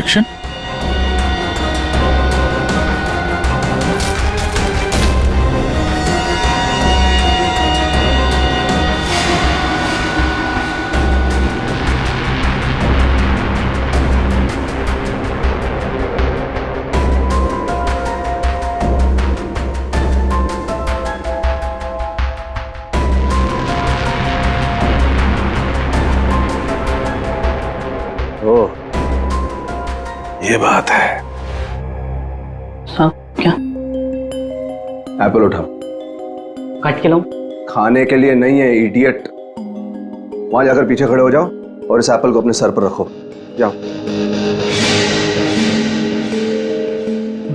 Injection? ओह, ये बात है। साहब क्या? एप्पल उठाओ। काट के लाऊं? खाने के लिए नहीं है इडियट। वहां जाकर पीछे खड़े हो जाओ और इस एप्पल को अपने सर पर रखो। जाओ।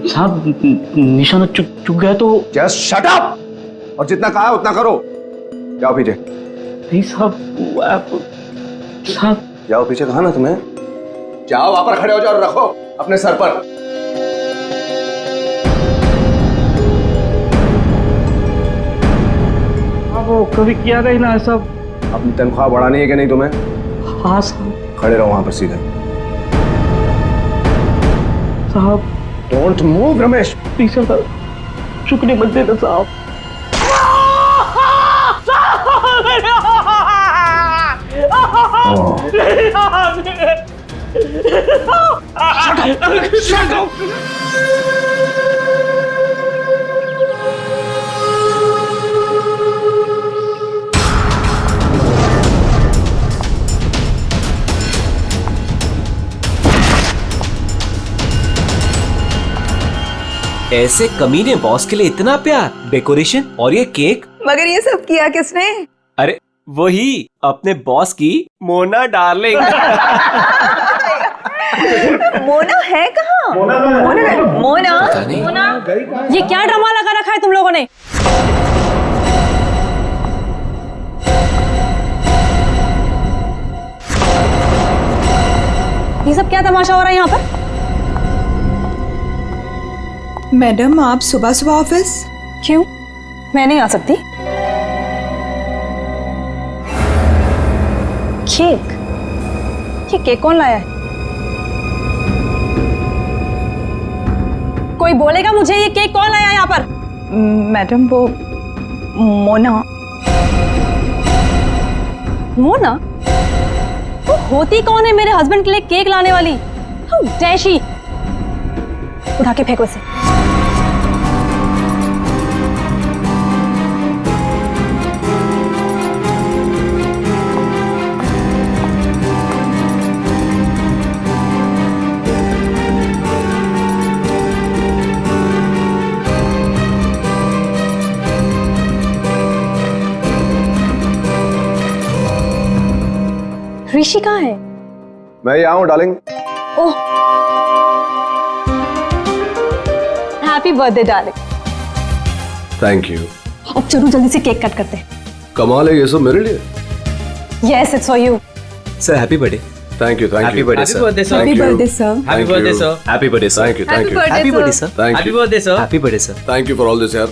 साहब निशाना चुक गया तो? जस्ट शट अप और जितना कहा है उतना करो। जाओ पीछे। नहीं साहब, साहब जाओ पीछे, कहा ना तुम्हें? जाओ, वहां पर खड़े हो जाओ और रखो अपने सर पर। आप वो कभी किया नहीं ना ऐसा? अपनी तनख्वाह बढ़ानी है कि नहीं तुम्हें? हाँ साहब। खड़े रहो वहां पर सीधे। साहब don't move Ramesh. Please sir, चुकने मत देना साहब। Shut up! ऐसे कमीने बॉस के लिए इतना प्यार, डेकोरेशन और ये केक। मगर ये सब किया किसने? अरे वही अपने बॉस की मोना डार्लिंग। मोना है कहाँ? मोना ये क्या ड्रामा लगा रखा है तुम लोगों ने? ये सब क्या तमाशा हो रहा है यहाँ पर? मैडम, आप सुबह सुबह ऑफिस? क्यों? मैं नहीं आ सकती? केक? ये केक कौन लाया है? कोई बोलेगा मुझे ये केक कौन लाया है यहाँ पर? मैडम वो मोना। मोना? वो होती कौन है मेरे हस्बैंड के लिए केक लाने वाली? How dare she? उठा के फेंको इसे। ऋषि कहाँ है? मैं यहाँ हूँ darling. Oh, happy birthday darling. Thank you. अब चलो जल्दी से केक कट करते हैं। कमाल है, ये सब मेरे लिए। Yes, it's for you. Sir happy birthday. Thank you, thank happy you. Birthday sir. Happy birthday sir. Happy birthday sir. Happy birthday sir. Thank you, thank you, happy birthday sir. Thank happy you, birthday sir. Happy birthday sir. Thank you for all this यार।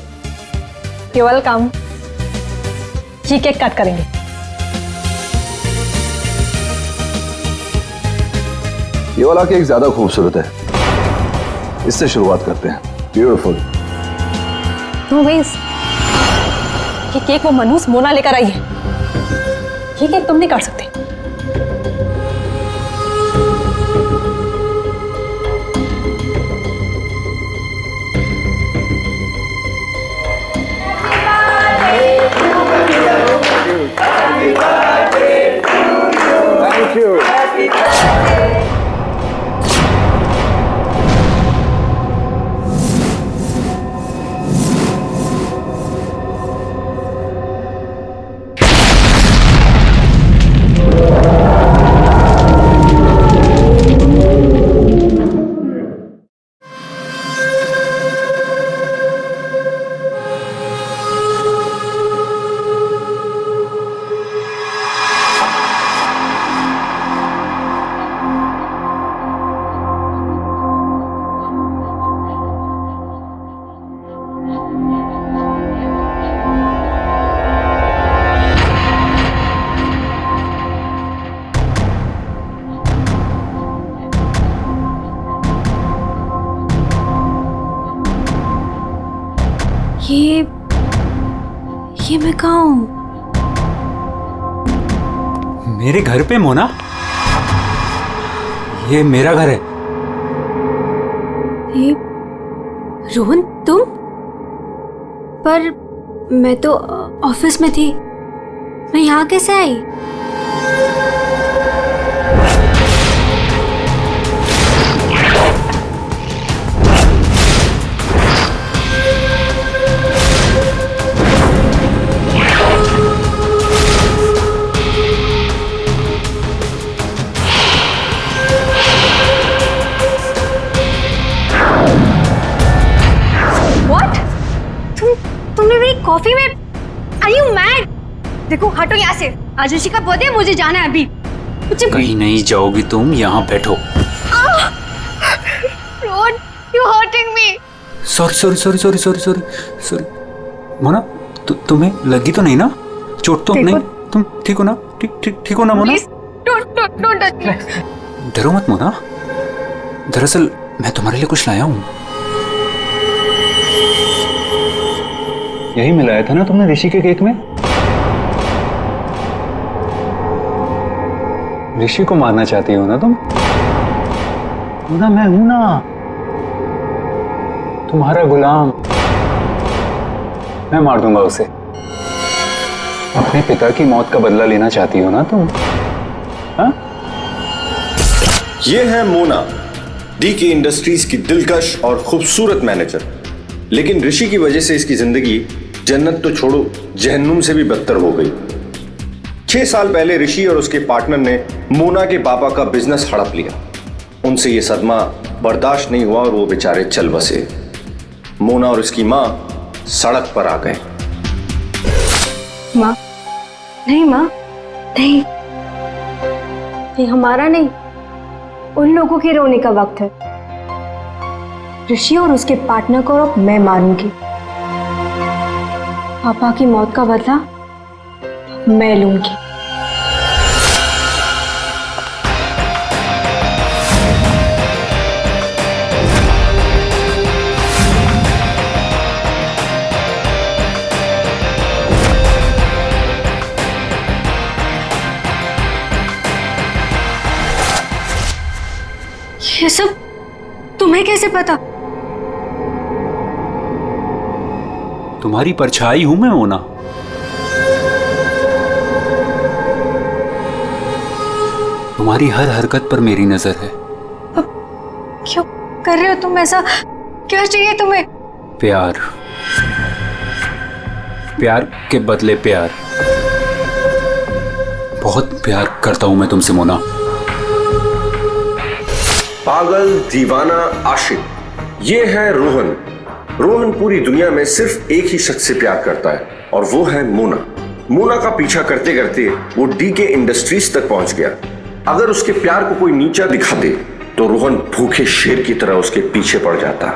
You welcome. ये cake cut करेंगे। ये वाला cake ज्यादा खूबसूरत है, इससे शुरुआत करते हैं। ब्यूटीफुल। नो वेज, ये केक वो मनूस मोना लेकर आई है। ये केक तुम नहीं काट सकते। Thank you. ये मैं कहाँ हूँ? मेरे घर पे मोना, ये मेरा घर है। ये रोहन तुम? पर मैं तो ऑफिस में थी, मैं यहाँ कैसे आई? तुमने मेरी कॉफी में Are you mad? देखो हटो यहाँ से, आज ऋषि का बर्थडे, मुझे जाना है अभी। कहीं नहीं जाओगी तुम, यहाँ बैठो। Rohan, you hurting me. Sorry Mona, तुम्हें लगी तो नहीं ना? चोट तो नहीं? तुम ठीक हो ना? ठीक हो ना Mona? Please, don't touch me. डरो मत मोना, दरअसल मैं तुम्हारे लिए कुछ लाया हूँ। यही मिलाया था ना तुमने ऋषि के केक में? ऋषि को मारना चाहती हो ना तुम? मोना मैं हूं ना, तुम्हारा गुलाम। मैं मार दूंगा उसे। अपने पिता की मौत का बदला लेना चाहती हो ना तुम? हाँ? ये है मोना, डीके इंडस्ट्रीज की दिलकश और खूबसूरत मैनेजर। लेकिन ऋषि की वजह से इसकी जिंदगी जन्नत तो छोड़ो, जहन्नुम से भी बदतर हो गई। 6 साल पहले ऋषि और उसके पार्टनर ने मोना के पापा का बिजनेस हड़प लिया। उनसे यह सदमा बर्दाश्त नहीं हुआ और वो बेचारे चल बसे। मोना और उसकी मां सड़क पर आ गए। माँ, नहीं माँ, नहीं, ये हमारा नहीं, उन लोगों के रोने का वक्त है। ऋषि और उसके पार्टनर को अब मैं मारूंगी। पापा की मौत का बदला मैं लूंगी। ये सब तुम्हें कैसे पता? तुम्हारी परछाई हूं मैं मोना। तुम्हारी हर हरकत पर मेरी नजर है। क्यों कर रहे हो तुम ऐसा? क्या चाहिए तुम्हें? प्यार, प्यार के बदले प्यार। बहुत प्यार करता हूं मैं तुमसे मोना। पागल, दीवाना, आशिक, ये है रोहन। रोहन पूरी दुनिया में सिर्फ एक ही शख्स से प्यार करता है और वो है मोना। मोना का पीछा करते करते वो डीके इंडस्ट्रीज तक पहुंच गया। अगर उसके प्यार को कोई नीचा दिखा दे तो रोहन भूखे शेर की तरह उसके पीछे पड़ जाता।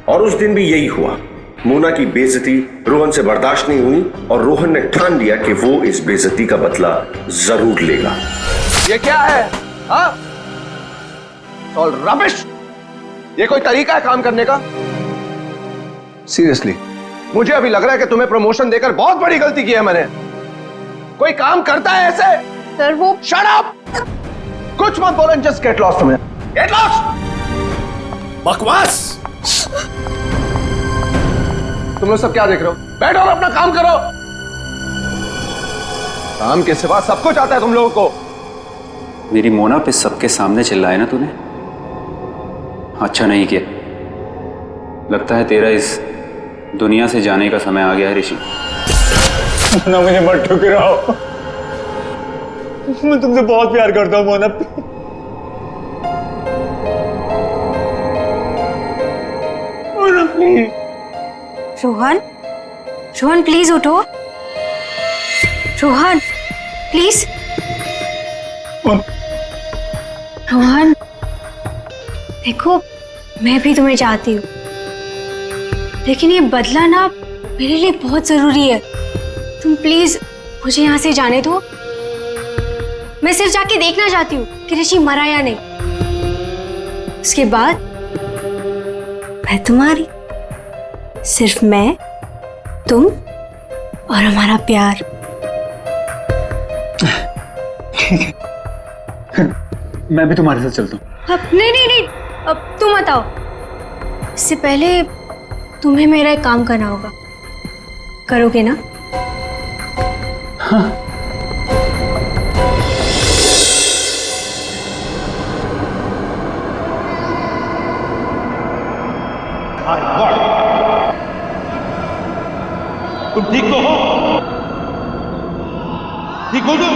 और उस दिन भी यही हुआ। मोना की बेइज्जती रोहन से बर्दाश्त नहीं हुई और रोहन ने ठान लिया कि वो इस बेइज्जती का बदला जरूर लेगा। ये क्या है? हाँ? All rubbish. ये कोई तरीका है काम करने का? सीरियसली मुझे अभी लग रहा है कि तुम्हें प्रमोशन देकर बहुत बड़ी गलती की है मैंने। कोई काम करता है ऐसे? सर वो शट अप! कुछ मत बोलो, जस्ट गेट लॉस्ट। तुम्हें गेट लॉस्ट। बकवास। तुम लोग सब क्या देख रहे हो? बैठो और अपना काम करो। काम के सिवा सब कुछ आता है तुम लोगों को। मेरी मोना पे सबके सामने चिल्लाया ना तूने? अच्छा नहीं किया। लगता है तेरा इस दुनिया से जाने का समय आ गया है ऋषि। मोना मुझे मत ठुकराओ, मैं तुमसे बहुत प्यार करता हूँ मोना। मोना प्लीज। रोहन, रोहन प्लीज उठो। रोहन प्लीज। रोहन देखो, मैं भी तुम्हें चाहती हूँ, लेकिन ये बदला ना मेरे लिए बहुत जरूरी है। तुम प्लीज मुझे यहाँ से जाने दो। मैं सिर्फ जाके देखना चाहती हूँ कि ऋषि मरा या नहीं। उसके बाद मैं तुम्हारी, सिर्फ मैं तुम और हमारा प्यार। मैं भी तुम्हारे साथ चलता हूँ। अब नहीं, अब तुम बताओ। इससे पहले तुम्हें मेरा एक काम करना होगा, करोगे ना? हाँ। तुम ठीक तो हो? ठीक हो तुम?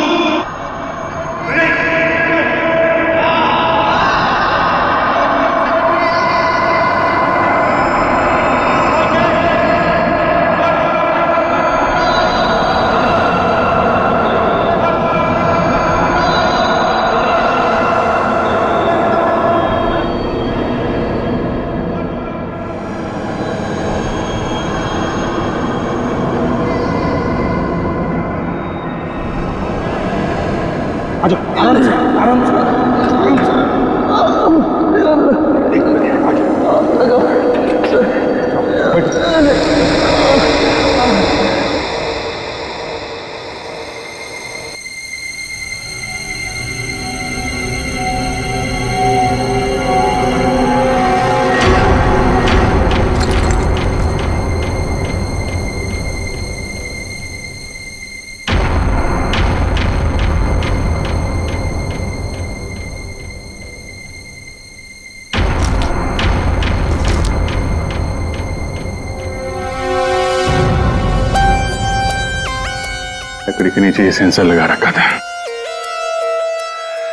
लकड़ी के नीचे ये सेंसर लगा रखा था,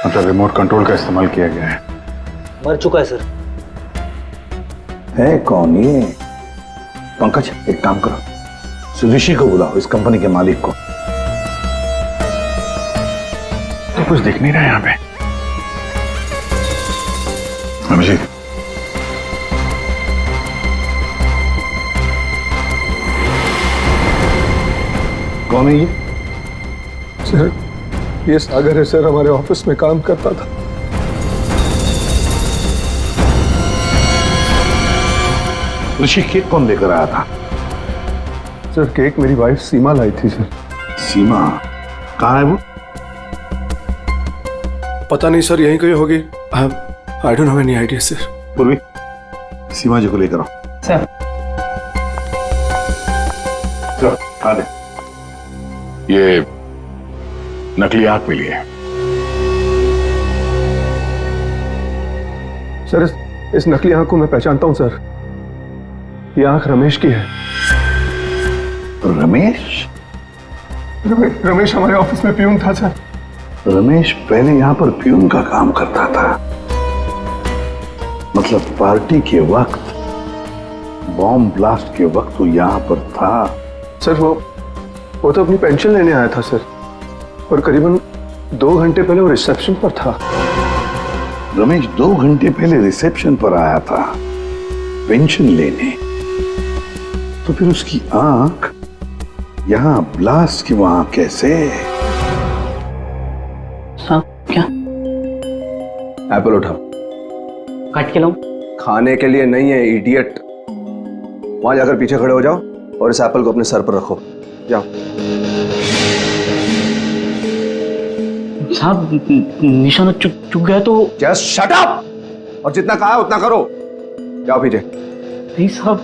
मतलब रिमोट कंट्रोल का इस्तेमाल किया गया है। मर चुका है सर। है कौन ये? पंकज, एक काम करो, ऋषि को बुलाओ, इस कंपनी के मालिक को। तो कुछ दिख नहीं रहा यहाँ पे। अभिजीत, कौन है ये? सर, ये सागर है सर, हमारे ऑफिस में काम करता था। ऋषि केक कौन लेकर आया था? सर, केक मेरी वाइफ सीमा लाई थी सर। सीमा कहाँ है वो? पता नहीं सर, यहीं कहीं होगी। I don't have any idea sir. पूर्वी, सीमा जी को लेकर आओ। सर। चलो, आ दे। ये नकली आंख मिली है। सर, इस नकली आंख को मैं पहचानता हूं सर। ये आंख रमेश की है। रमेश? रमेश हमारे ऑफिस में प्यून था सर। रमेश पहले यहाँ पर प्यून का काम करता था, मतलब पार्टी के वक्त, बॉम्ब ब्लास्ट के वक्त वो यहाँ पर था। सर, वो तो अपनी पेंशन लेने आया था सर, और करीबन 2 घंटे पहले वो रिसेप्शन पर था। रमेश 2 घंटे पहले रिसेप्शन पर आया था पेंशन लेने, तो फिर उसकी आंख यहाँ ब्लास्ट की वहां कैसे? साहब, क्या? एप्पल उठाओ। काट के लाऊं? खाने के लिए नहीं है इडियट। वहां जाकर पीछे खड़े हो जाओ और इस एप्पल को अपने सर पर रखो। जाओ। साहब, निशाना चुक गया तो। जस्ट शट अप, और जितना कहा है उतना करो। जाओ पीछे। नहीं साहब,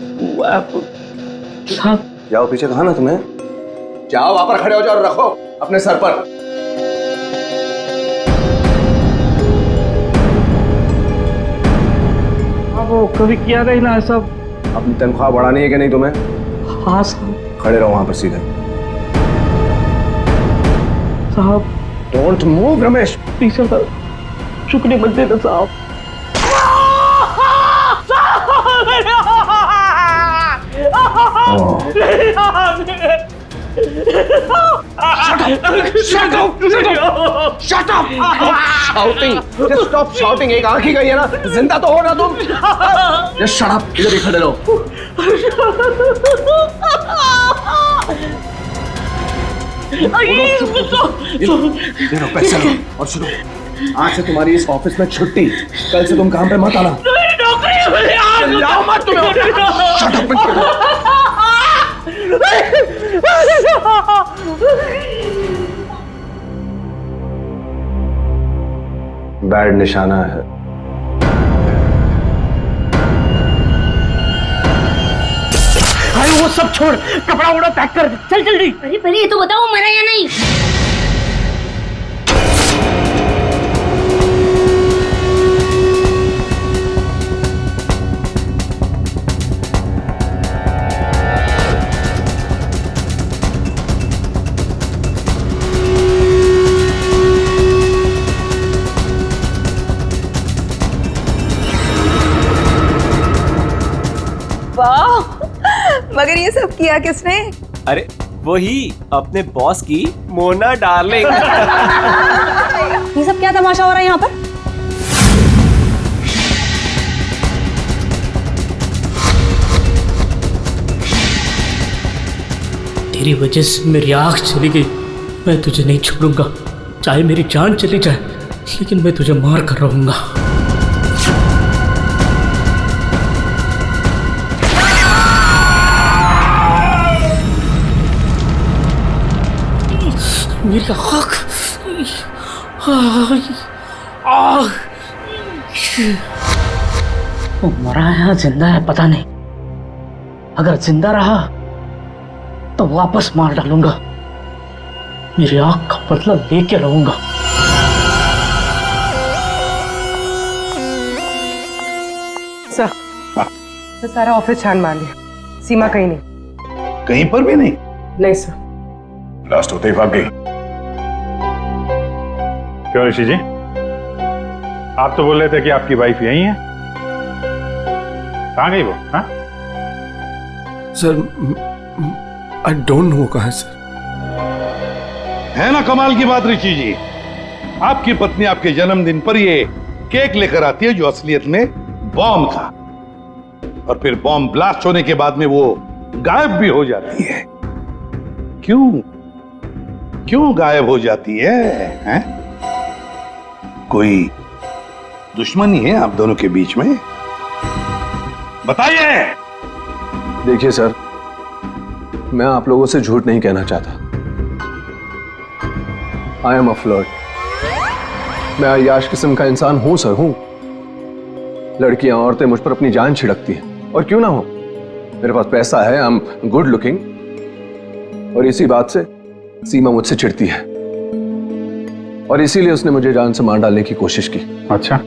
साहब। जाओ पीछे, कहा ना तुम्हें। जाओ, वहां पर खड़े हो जाओ और रखो अपने सर पर। वो कभी किया नहीं ना ऐसा। अपनी तनख्वाह बढ़ानी है कि नहीं तुम्हें? हाँ साहब। खड़े रहो वहां पर सीधे। साहब, don't move Ramesh. Please sir, चुकने मत देना साहब। Shut up! Shouting! Just stop shouting. एक आंख ही गई है ना, जिंदा तो हो ना तुम। Just shut up. इधर ही खड़े रहो। देखो, पैसे लो और सुनो, आज से तुम्हारी इस ऑफिस में छुट्टी। कल से तुम काम पे मत आना। चिल्लाओ मत तुम। Shut up. बैड निशाना है। भाई वो सब छोड़, कपड़ा वपड़ा पैक कर, चल जल्दी। अरे पहले ये तो बताओ मरा या नहीं। वाह, मगर ये सब किया किसने? अरे वही अपने बॉस की मोना डार्लिंग। ये सब क्या तमाशा हो रहा है यहाँ पर? तेरी वजह से मेरी आँख चली गई। मैं तुझे नहीं छोड़ूंगा, चाहे मेरी जान चली जाए, लेकिन मैं तुझे मार कर रहूंगा। मेरी आँख, वो मरा है या जिंदा है पता नहीं। अगर जिंदा रहा तो वापस मार डालूंगा। मेरी आँख का बदला लेके रहूंगा। सर, तो सारा ऑफिस छान मार लिया, सीमा कहीं नहीं। कहीं पर भी नहीं? नहीं सर। लास्ट होते ही भाग गई। क्यों ऋषि जी, आप तो बोल रहे थे कि आपकी वाइफ यही है, कहाँ गई वो? हाँ सर, आई डोंट नो कहाँ है सर। है ना कमाल की बात ऋषि जी, आपकी पत्नी आपके जन्मदिन पर ये केक लेकर आती है जो असलियत में बॉम्ब था, और फिर बॉम्ब ब्लास्ट होने के बाद में वो गायब भी हो जाती है। क्यों क्यों गायब हो जाती है, हैं? कोई दुश्मनी है आप दोनों के बीच में? बताइए। देखिए सर, मैं आप लोगों से झूठ नहीं कहना चाहता। I am a flirt. मैं अय्याश किस्म का इंसान हूं सर, हूं। लड़कियां, औरतें मुझ पर अपनी जान छिड़कती हैं, और क्यों ना हो। मेरे पास पैसा है, आई एम गुड लुकिंग, और इसी बात से सीमा मुझसे चिढ़ती है, और इसीलिए उसने मुझे जान से मार डालने की कोशिश की। अच्छा,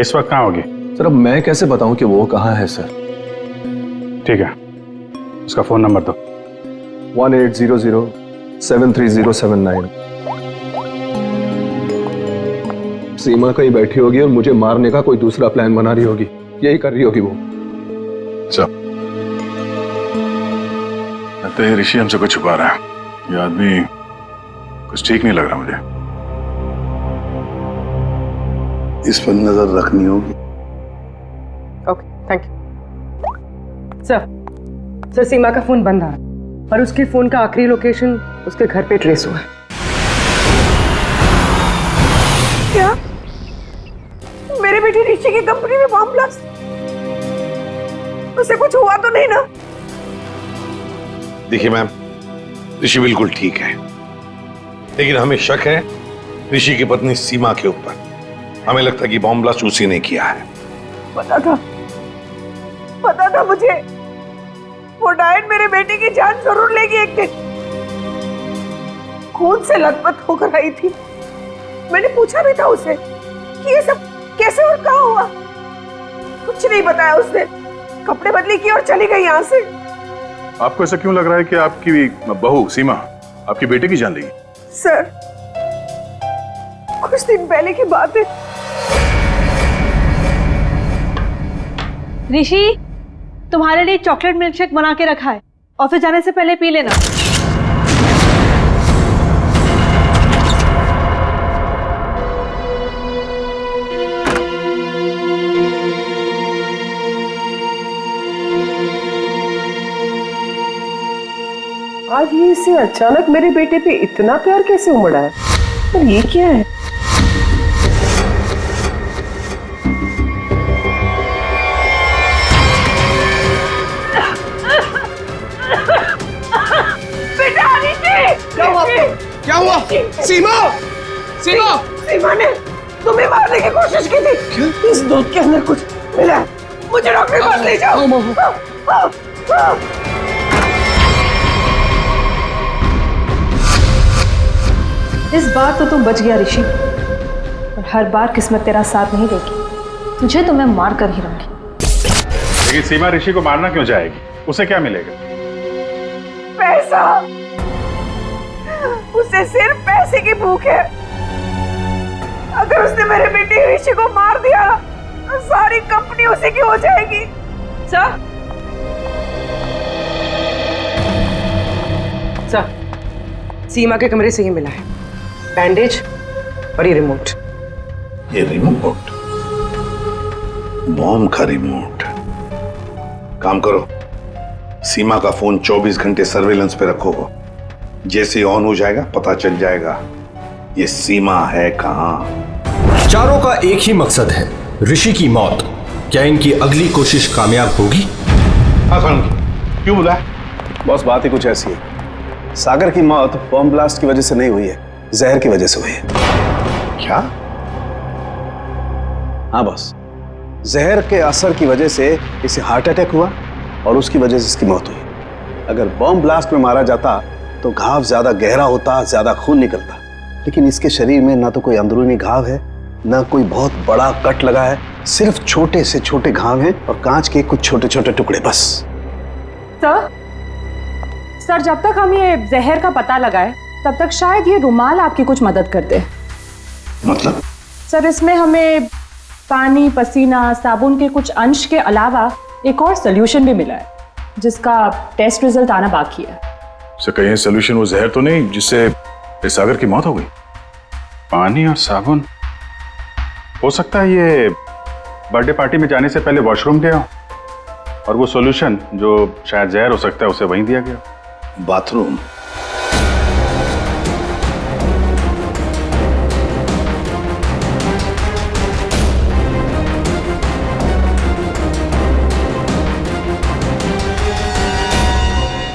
इस वक्त कहाँ होगी? सर अब मैं कैसे बताऊं कि वो कहाँ है सर? ठीक है, उसका फोन नंबर दो। 1800-730-79। सीमा कहीं बैठी होगी और मुझे मारने का कोई दूसरा प्लान बना रही होगी, यही कर रही होगी वो। सब लगता है ऋषि हमसे कुछ छुपा रहा है। ये आदमी कुछ ठीक नहीं लग रहा मुझे। इस पर नजर रखनी होगी। Okay, thank you sir. Sir, Seema का फोन बंद आ रहा है, और उसके फोन का आखिरी लोकेशन उसके घर पे ट्रेस हुआ है। क्या? मेरे बेटे ऋषि की कंपनी में बॉम्ब ब्लास्ट? उसे कुछ हुआ तो नहीं ना? देखिए मैम, ऋषि बिल्कुल ठीक है, लेकिन हमें शक है ऋषि की पत्नी सीमा के ऊपर। हमें लगता है कि बॉम्ब ब्लास्ट उसी ने किया है। पता था मुझे, वो डायन मेरे बेटे की जान जरूर लेगी एक दिन। खून से लथपथ होकर आई थी। मैंने पूछा भी था उसे कि ये सब कैसे और कहाँ हुआ। कुछ नहीं बताया उसने। कपड़े बदली की और चली गई यहाँ से। आपको ऐसा क्यों लग रहा है कि आपकी बहू सीमा आपके बेटे की जान लेगी? सर, कुछ दिन पहले की बात है। ऋषि, तुम्हारे लिए चॉकलेट मिल्कशेक बना के रखा है, ऑफिस जाने से पहले पी लेना। आज ये इससे अचानक मेरे बेटे पे इतना प्यार कैसे उमड़ा है? और ये क्या है? सीमा! सीमा! सीमा ने तुम्हें मारने की कोशिश की थी। इस दूध के अंदर कुछ मिला है। मुझे डॉक्टर के पास ले जाओ। इस बार तो तुम बच गया ऋषि, पर हर बार किस्मत तेरा साथ नहीं देगी। तुझे तो मैं मार कर ही रहूंगी। लेकिन सीमा ऋषि को मारना क्यों चाहेगी? उसे क्या मिलेगा? पैसा। उसे सिर्फ पैसे की भूख है। अगर उसने मेरे बेटे ऋषि को मार दिया तो सारी कंपनी उसी की हो जाएगी। सर, सीमा के कमरे से ये मिला है, बैंडेज और ये रिमोट। ये रिमोट? बॉम्ब का रिमोट? काम करो, सीमा का फोन 24 घंटे सर्वेलेंस पे रखो। जैसे ऑन हो जाएगा पता चल जाएगा ये सीमा है कहां। चारों का एक ही मकसद है, ऋषि की मौत। क्या इनकी अगली कोशिश कामयाब होगी? क्यों बुला? बॉस, बात ही कुछ ऐसी है। सागर की मौत बॉम्ब ब्लास्ट की वजह से नहीं हुई है, जहर की वजह से हुई है। क्या? हाँ बॉस, जहर के असर की वजह से इसे हार्ट अटैक हुआ और उसकी वजह से इसकी मौत हुई। अगर बॉम्ब ब्लास्ट में मारा जाता तो घाव ज्यादा गहरा होता, ज्यादा खून निकलता, लेकिन इसके शरीर में ना तो कोई अंदरूनी घाव है, ना कोई बहुत बड़ा कट लगा है। सिर्फ छोटे से छोटे घाव हैं और कांच के कुछ छोटे छोटे टुकड़े बस। सर, जब तक हम ये जहर का पता लगाए तब तक शायद ये रुमाल आपकी कुछ मदद कर दे। मतलब? सर, इसमें हमें पानी, पसीना, साबुन के कुछ अंश के अलावा एक और सोल्यूशन भी मिला है जिसका टेस्ट रिजल्ट आना बाकी है। सर, कहीं सोल्यूशन वो जहर तो नहीं जिससे सागर की मौत हो गई? पानी और साबुन? हो सकता है ये बर्थडे पार्टी में जाने से पहले वॉशरूम गया और वो सॉल्यूशन जो शायद जहर हो सकता है उसे वहीं दिया गया। बाथरूम?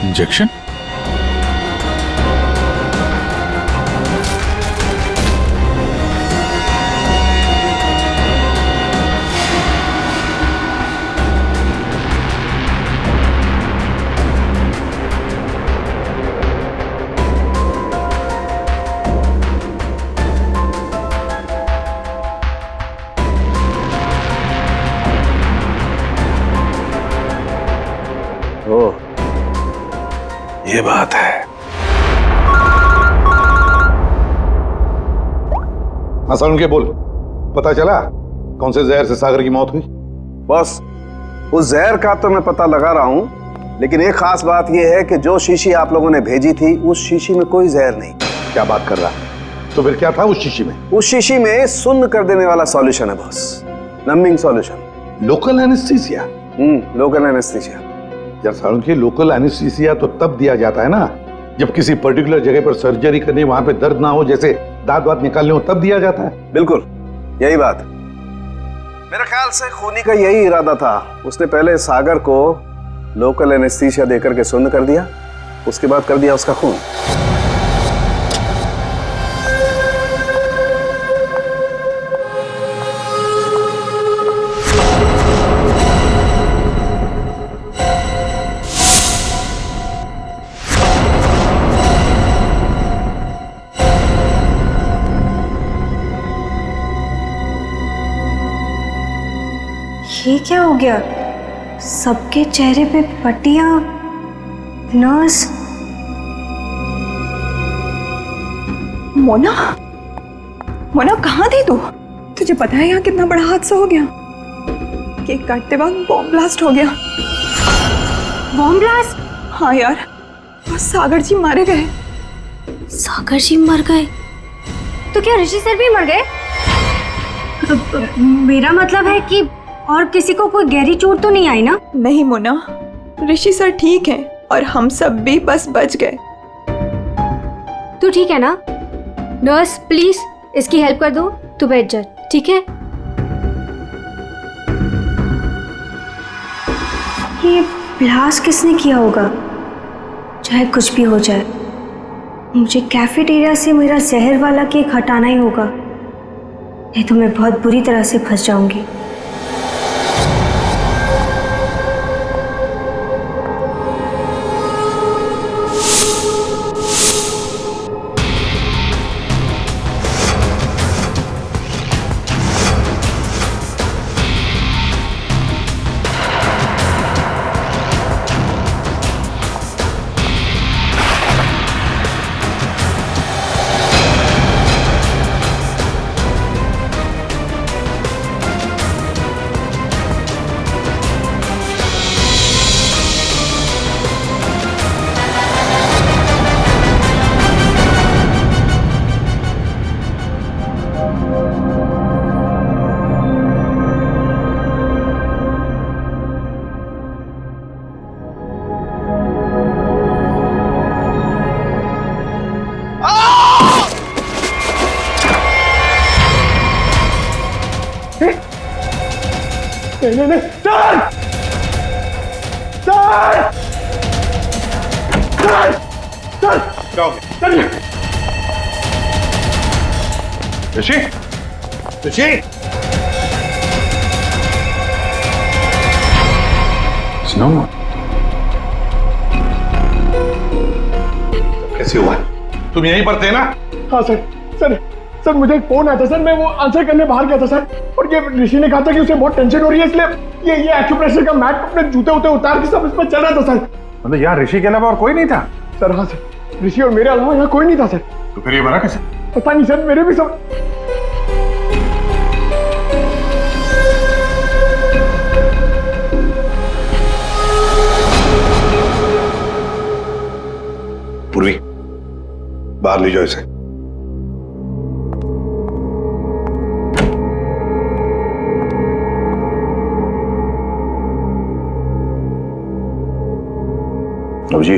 इंजेक्शन? ये बात है। सुन के बोल, पता चला कौन से जहर से सागर की मौत हुई? बॉस, उस जहर का तो मैं पता लगा रहा हूं, लेकिन एक खास बात यह है कि जो शीशी आप लोगों ने भेजी थी उस शीशी में कोई जहर नहीं। क्या बात कर रहा है? तो फिर क्या था उस शीशी में? उस शीशी में सुन्न कर देने वाला सॉल्यूशन है boss, numbing solution. Local anaesthesia? Local anaesthesia. यार सारुण के, लोकल एनेस्थीसिया तो तब दिया जाता है ना जब किसी पर्टिकुलर जगह पर सर्जरी करनी, वहां पे दर्द ना हो, जैसे दांत वात निकालने हो, तब दिया जाता है। बिल्कुल यही बात। मेरे ख्याल से खूनी का यही इरादा था। उसने पहले सागर को लोकल एनेस्थीसिया देकर के सुन्न कर दिया, उसके बाद कर दिया उसका खून। ये क्या हो गया? सबके चेहरे पे पट्टियां, नर्स। मोना, मोना कहाँ थी तू? तुझे पता है यहाँ कितना बड़ा हादसा हो गया? केक काटते वक्त बॉम्ब ब्लास्ट हो गया। Bomb blast? हाँ यार, और सागर जी मारे गए। सागर जी मर गए? तो क्या ऋषि सर भी मर गए? मेरा मतलब है कि और किसी को कोई गहरी चोट तो नहीं आई ना? नहीं मोना, ऋषि सर ठीक है और हम सब भी बस बच गए। तू ठीक है ना? नर्स प्लीज इसकी हेल्प कर दो, तू बैठ जा, ठीक है? ये ब्लास्ट किसने किया होगा? चाहे कुछ भी हो जाए, मुझे कैफेटेरिया से मेरा जहर वाला केक हटाना ही होगा, नहीं तो मैं बहुत बुरी तरह से फंस जाऊंगी। नहीं, सर! सर! सर! सर! क्या हो गया? सर! ऋषि? ऋषि? स्नो? कैसे हुआ? तुम यहीं पर थे ना? हाँ सर। सर सर मुझे एक फोन आया था सर, मैं वो आंसर करने बाहर गया था सर, और ये ऋषि ने कहा था कि उसे बहुत टेंशन हो रही है, इसलिए ये एक्यूप्रेशर का मैट अपने जूते उते उतार के सब इस पर चल रहा था सर। मतलब यहाँ ऋषि के अलावा और कोई नहीं था? सर हाँ सर, ऋषि और मेरे अलावा यहाँ कोई नहीं था सर। तो फिर ये बना कैसे? पता नहीं सर, मेरे भी सब। पूर्वी, बाहर ले जाओ इसे। जी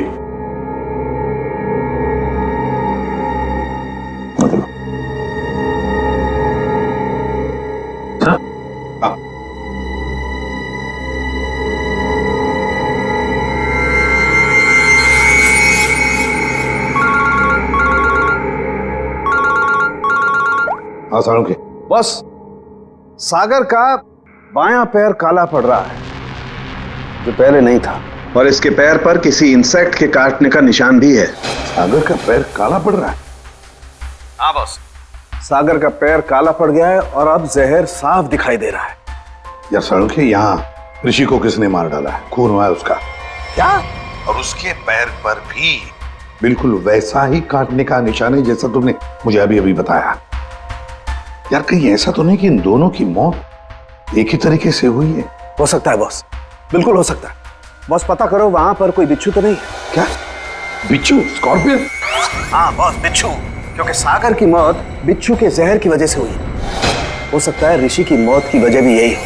हाँ साणु के बस सागर का बायां पैर काला पड़ रहा है, जो पहले नहीं था, और इसके पैर पर किसी इंसेक्ट के काटने का निशान भी है। सागर का पैर काला पड़ रहा है? हाँ बॉस, सागर का पैर काला पड़ गया है और अब जहर साफ दिखाई दे रहा है। या साणु के यहाँ ऋषि को किसने मार डाला है? खून हुआ है उसका क्या? और उसके पैर पर भी बिल्कुल वैसा ही काटने का निशान है जैसा तुमने मुझे अभी अभी बताया। यार कहीं ऐसा तो नहीं कि इन दोनों की मौत एक ही तरीके से हुई है? हो सकता है बॉस, बिल्कुल हो सकता है। बॉस पता करो वहां पर कोई बिच्छू तो नहीं है। क्या बिच्छू? स्कॉर्पियन? हाँ बॉस, बिच्छू, क्योंकि सागर की मौत बिच्छू के जहर की वजह से हुई। हो सकता है ऋषि की मौत की वजह भी यही हो,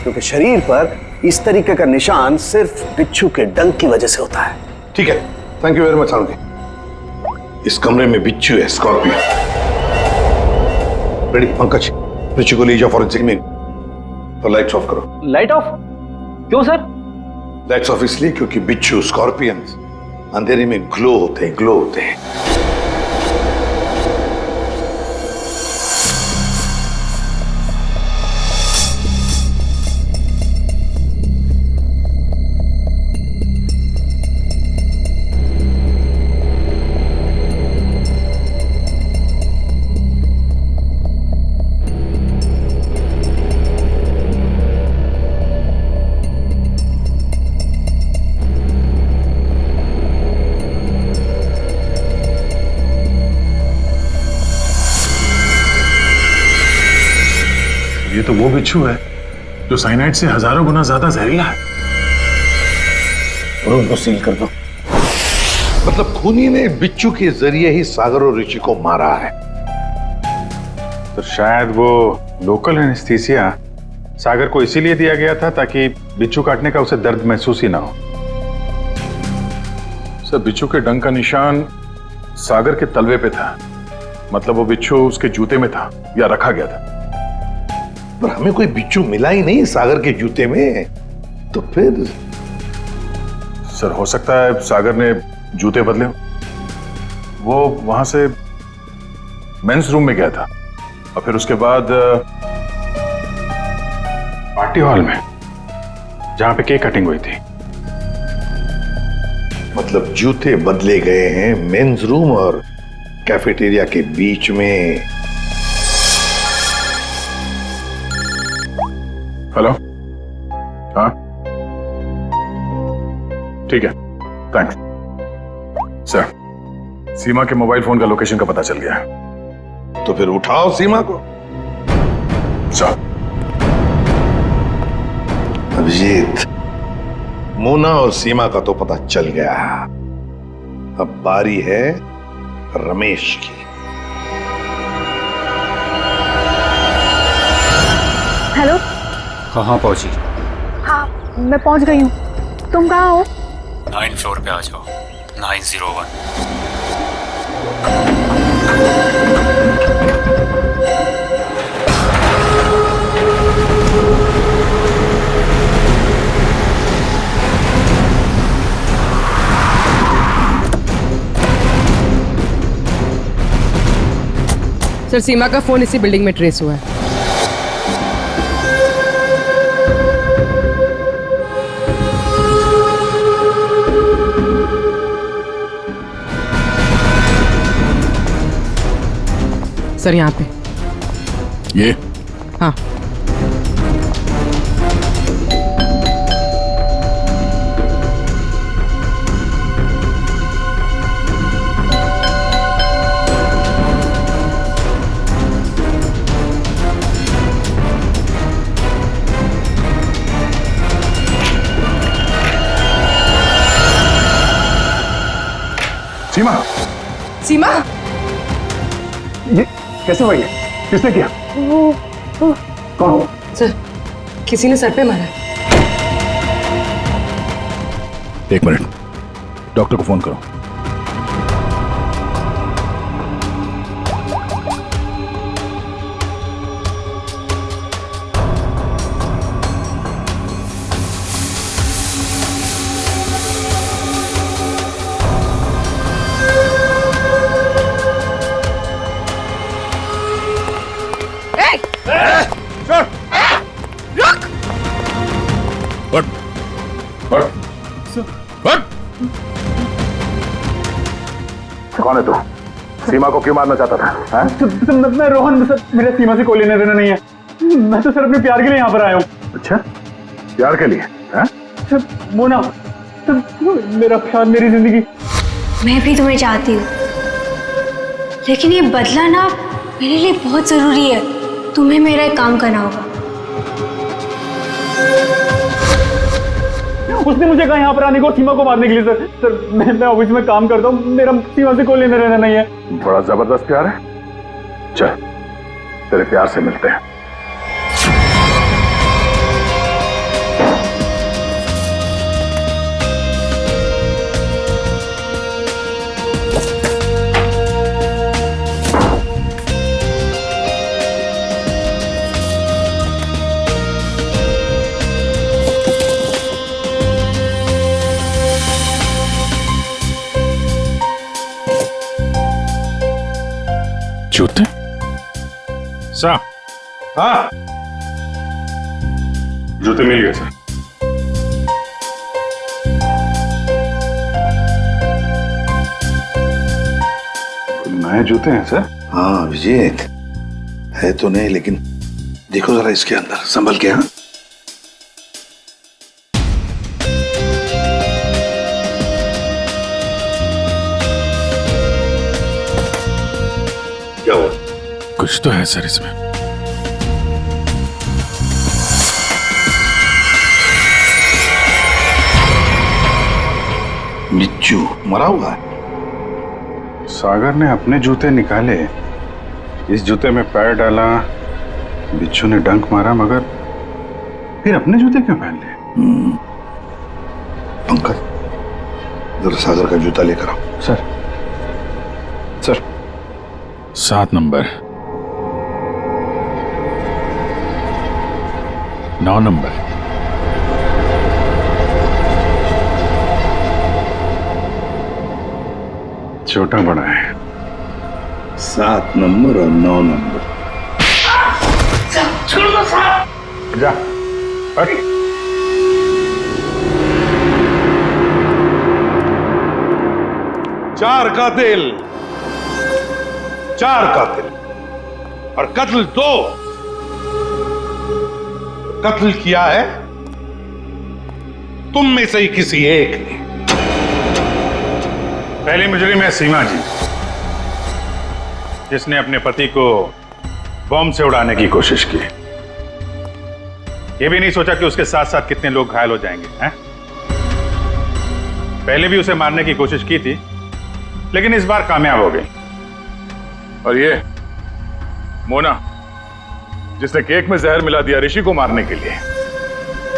क्योंकि शरीर पर इस तरीके का निशान सिर्फ बिच्छू के डंक की वजह से होता है। ठीक है, थैंक यू वेरी मच साणु। इस कमरे में बिच्छू है, स्कॉर्पियन। रेडी पंकज, ऋषि को ले जाओ फॉरेंसिक में। तो लाइट्स ऑफ करो। Light of? क्यों सर? लाइट्स ऑफ इसलिए क्योंकि बिच्छू स्कॉर्पियन अंधेरे में ग्लो होते हैं, ग्लो होते हैं। ये तो वो बिच्छू है जो साइनाइड से हजारों गुना ज्यादा जहरीला है। और उनको सील कर दो। मतलब खूनी ने बिच्छू के जरिए ही सागर और ऋषि को मारा है। तो शायद वो लोकल एनेस्थीसिया सागर को इसीलिए दिया गया था ताकि बिच्छू काटने का उसे दर्द महसूस ही ना हो। सर बिच्छू के डंक का निशान सागर के तलवे पे था, मतलब वो बिच्छू उसके जूते में था या रखा गया था। पर हमें कोई बिच्छू मिला ही नहीं सागर के जूते में, तो फिर सर हो सकता है सागर ने जूते बदले हो। वो वहां से मेंस रूम में गया था और फिर उसके बाद पार्टी हॉल में जहां पे केक कटिंग हुई थी। मतलब जूते बदले गए हैं मेंस रूम और कैफेटेरिया के बीच में। हेलो, हाँ ठीक है, थैंक्स सर। सीमा के मोबाइल फोन का लोकेशन का पता चल गया है। तो फिर उठाओ सीमा को। सर। अभिजीत, मोना और सीमा का तो पता चल गया। अब बारी है रमेश की। हेलो। कहाँ पहुंची? हाँ, मैं पहुंच गई हूँ। तुम कहाँ हो? 9 फ्लोर पे आ जाओ। 901। सर, सीमा का फोन इसी बिल्डिंग में ट्रेस हुआ है। सर, यहाँ पे। ये? हाँ। सीमा। सीमा? ये कैसे हुआ? ये किसने किया? कौन? सर, किसी ने सर पे मारा। एक मिनट, डॉक्टर को फोन करो। कौन है तू? सीमा को क्यों मारना चाहता था? मैं रोहन, सर मेरा सीमा से कोई लेना देना नहीं है। मैं तो सर अपने प्यार के लिए यहाँ पर आया हूँ। अच्छा, प्यार के लिए? सर मोना, सर मेरा प्यार, मेरी जिंदगी। मैं भी तुम्हें चाहती हूँ, लेकिन ये बदला ना मेरे लिए बहुत जरूरी है। तुम्हें मेरा एक काम करना होगा। उसने मुझे कहा यहाँ पर आने को, सीमा को मारने के लिए। सर मैं ऑफिस में काम करता हूँ, मेरा सीमा से कोई लेना देना नहीं है। बड़ा जबरदस्त प्यार है। चल, तेरे प्यार से मिलते हैं। जूते? सर। हाँ, जूते मिल गए सर। नए जूते हैं सर? हाँ अभिजीत, है तो नहीं, लेकिन देखो जरा इसके अंदर, संभल के। हाँ, क्या हुआ? कुछ तो है सर इसमें। बिच्छू मरा हुआ है। सागर ने अपने जूते निकाले, इस जूते में पैर डाला, बिच्छू ने डंक मारा, मगर फिर अपने जूते क्यों पहन लिए? पंकज, जरा सागर का जूता लेकर आओ। सर। सर 7 नंबर, 9 नंबर, छोटा बड़ा है। 7 नंबर और 9 नंबर। छोड़ दो साहब। जा हट। चार कातिल और कत्ल 2। कत्ल किया है तुम में से ही किसी एक ने। पहली मुजरिम है सीमा जी, जिसने अपने पति को बॉम्ब से उड़ाने की कोशिश की। यह भी नहीं सोचा कि उसके साथ साथ कितने लोग घायल हो जाएंगे हैं? पहले भी उसे मारने की कोशिश की थी, लेकिन इस बार कामयाब हो गई। और ये मोना, जिसने केक में जहर मिला दिया ऋषि को मारने के लिए,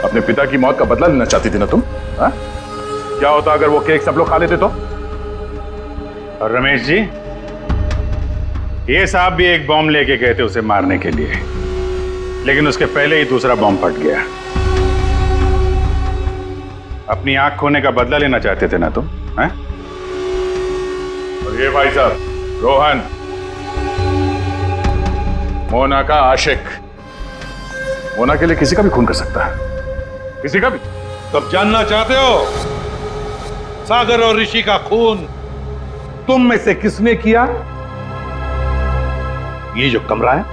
अपने पिता की मौत का बदला लेना चाहती थी ना तुम? हा? क्या होता अगर वो केक सब लोग खा लेते तो? और रमेश जी, ये साहब भी एक बॉम्ब लेके गए थे उसे मारने के लिए, लेकिन उसके पहले ही दूसरा बॉम्ब फट गया। अपनी आंख खोने का बदला लेना चाहते थे ना तुम? हैं? और ये भाई साहब रोहन, मोना का आशिक। मोना के लिए किसी का भी खून कर सकता है, किसी का भी। तब जानना चाहते हो सागर और ऋषि का खून तुम में से किसने किया? ये जो कमरा है,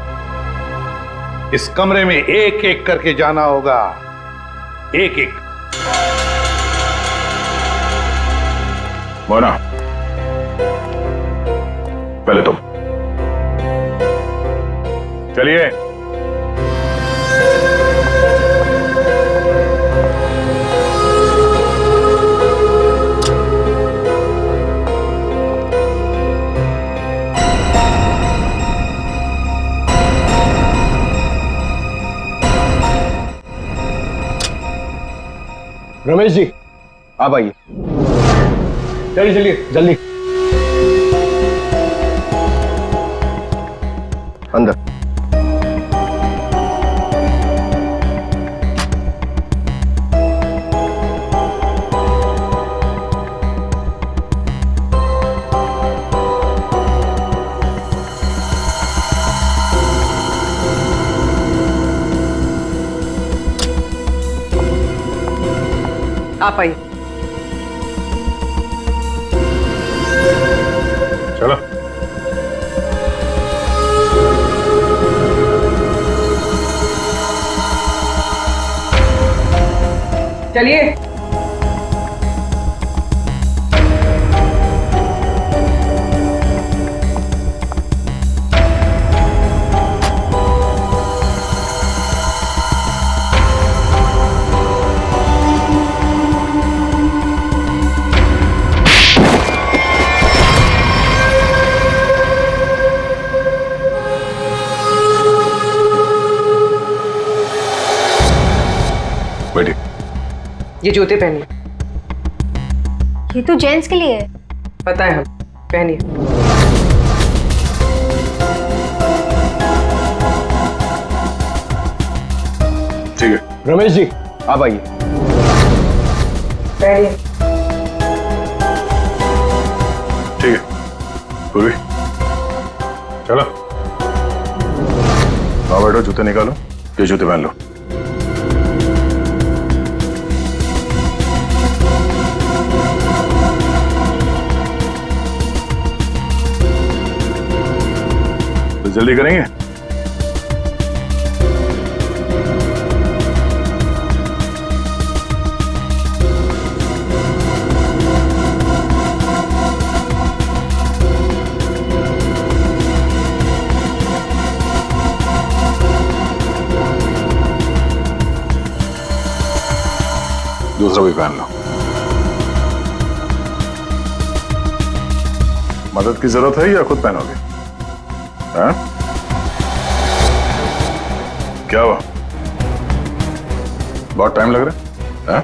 इस कमरे में एक एक करके जाना होगा, एक एक। मोना, पहले तुम चलिए। रमेश जी आप आइए, चलिए चलिए जल्दी अंदर। आप आइए। चलो। चलिए। ये जूते पहनिए। ये तो जेंट्स के लिए है। पता है, हम पहनिए। ठीक है रमेश जी आप आइए, पहनिए। ठीक है पूर्वी, चलो। आओ बैठो, जूते निकालो, ये जूते पहन लो। जल्दी करेंगे। दूसरा भी पहन लो। मदद की जरूरत है या खुद पहनोगे? हाँ? क्या हुआ? बहुत टाइम लग रहा है? हाँ?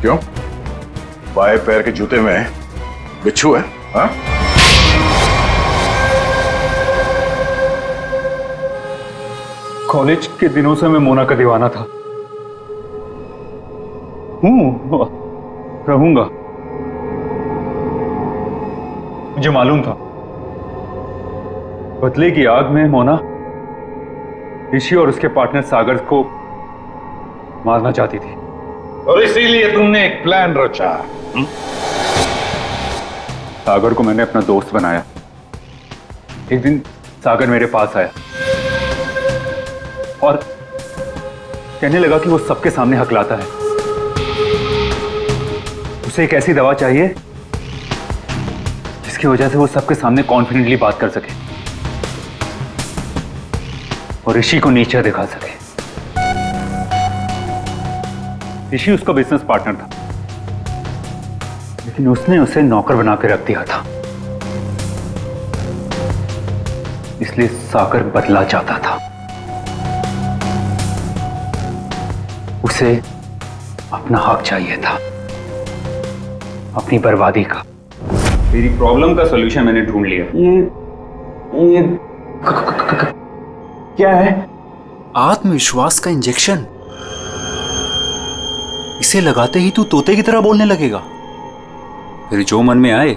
क्यों? बाएं पैर के जूते में बिच्छू है? हाँ? कॉलेज के दिनों से मैं मोना का दीवाना था, रहूंगा। मुझे मालूम था बदले की आग में मोना ऋषि और उसके पार्टनर सागर को मारना चाहती थी और इसीलिए तुमने एक प्लान रचा। सागर को मैंने अपना दोस्त बनाया। एक दिन सागर मेरे पास आया और कहने लगा कि वो सबके सामने हकलाता है। उसे एक ऐसी दवा चाहिए जिसकी वजह से वो सबके सामने कॉन्फिडेंटली बात कर सके और ऋषि को नीचे दिखा सके। ऋषि उसका बिजनेस पार्टनर था, लेकिन उसने उसे नौकर बना के रख दिया था, इसलिए सागर बदला चाहता था। उसे अपना हक चाहिए था, अपनी बर्बादी का। तेरी प्रॉब्लम का सॉल्यूशन मैंने ढूंढ लिया। ये क्या है? आत्मविश्वास का इंजेक्शन। इसे लगाते ही तू तोते की तरह बोलने लगेगा। फिर जो मन में आए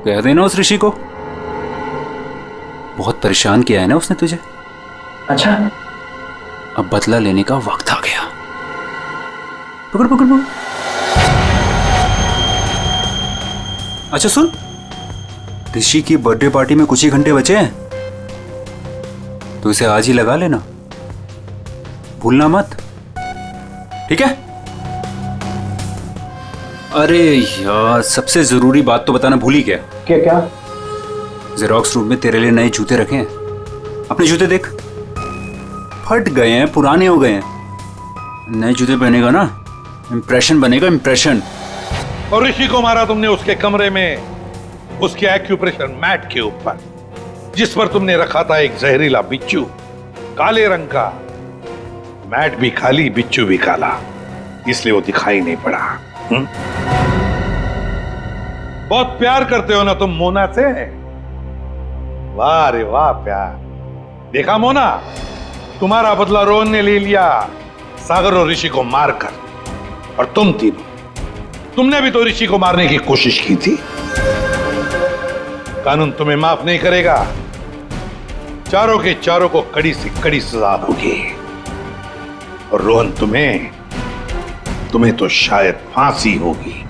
कह देना उस ऋषि को। बहुत परेशान किया है ना उसने तुझे। अच्छा, अब बदला लेने का वक्त आ गया। पकड़ पकड़ पकड़। अच्छा सुन, ऋषि की बर्थडे पार्टी में कुछ ही घंटे बचे हैं, तो इसे आज ही लगा लेना, भूलना मत, ठीक है? अरे यार, सबसे जरूरी बात तो बताना भूल ही गया। क्या क्या? जेरोक्स रूम में तेरे लिए नए जूते रखे हैं। अपने जूते देख, फट गए हैं, पुराने हो गए हैं। नए जूते पहनेगा ना, इंप्रेशन बनेगा, इंप्रेशन। और ऋषि को मारा तुमने उसके कमरे में, उसके एक्यूप्रेशर मैट के ऊपर, जिस पर तुमने रखा था एक जहरीला बिच्छू, काले रंग का। मैट भी खाली, बिच्छू भी काला, इसलिए वो दिखाई नहीं पड़ा। बहुत प्यार करते हो ना तुम मोना से। वाह रे वाह प्यार। देखा मोना, तुम्हारा बदला रोहन ने ले लिया, सागर और ऋषि को मारकर। और तुम तीनों, तुमने भी तो ऋषि को मारने की कोशिश की थी। कानून तुम्हें माफ नहीं करेगा। चारों के चारों को कड़ी से कड़ी सजा होगी। और रोहन, तुम्हें तो शायद फांसी होगी।